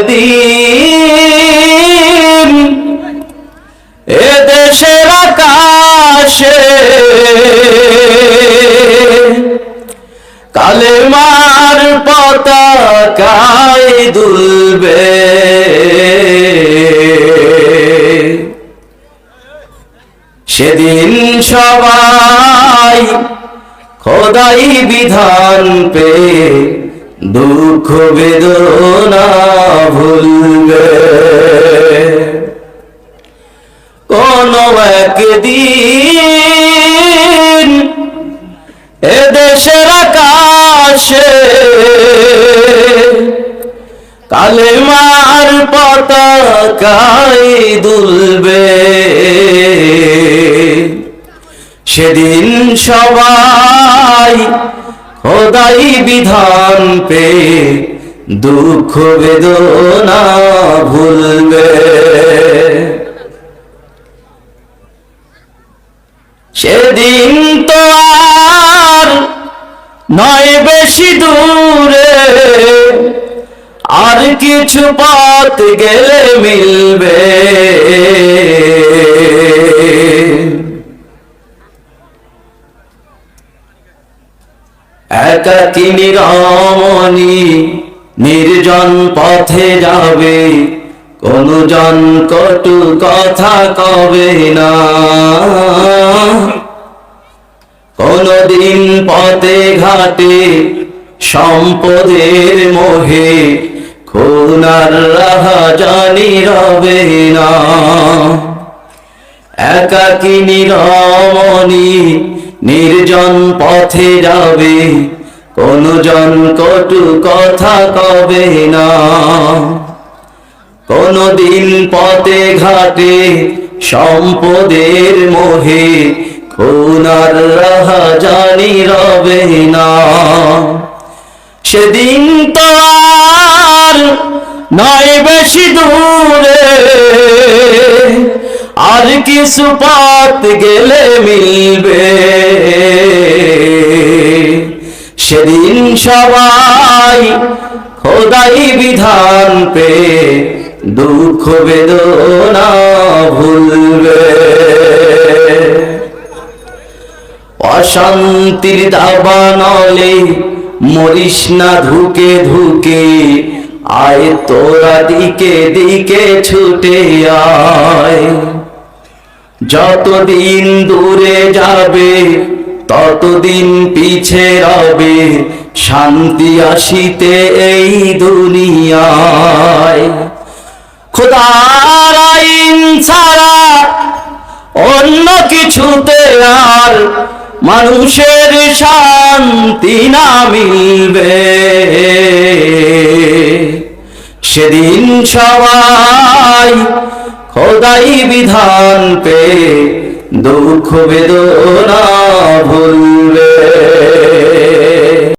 একদিন এ দেশের আকাশে কালেমার পতাকায় দুলবে। সেদিন সবাই খোদাই বিধান পে দুঃখ বেদনা ভুলবে। কোন একদিন এ দেশের আকাশে কালেমার পতাকায় দুলবে। সেদিন সবাই খোদাই বিধান পে দুঃখ বেদনা ভুলবে। সেদিন তো আর নয় বেশি দূরে, আর কিছু পথ গেলে মিলবে। একাকিনী রমণী নির্জন পথে যাবে, কোন জন কটু কথা কবে না। কোনদিন পথে ঘাটে সম্পদের মোহে খুনার রাহাজানি রবে না। একাকিনী রমণী নির্জন পথে যাবে, কোন জন কটু কথা কবে না। কোনদিন পথে ঘাটে সম্পদের মোহে খুনার রাহাজানি রবে না। সেদিন তো আর নয় বেশি দূরে, আর কিছু পথ গেলে মিলবে। সেদিন সবাই খোদাই বিধান পে দুঃখ বেদনা ভুলবে। অশান্তির দাবানলে মরিস না ধুকে ধুকে, আয় তোরা দিকে দিকে ছুটে আয়। যতদিন দূরে যাবে ততদিন পিছে রবে শান্তি আসিতে এই দুনিয়ায়। খোদার আইন ছাড়া অন্য কিছুতে আর মানুষের শান্তি না মিলবে। সেদিন সবাই খোদাই বিধান পে দুঃখ বেদনা ভুলবে।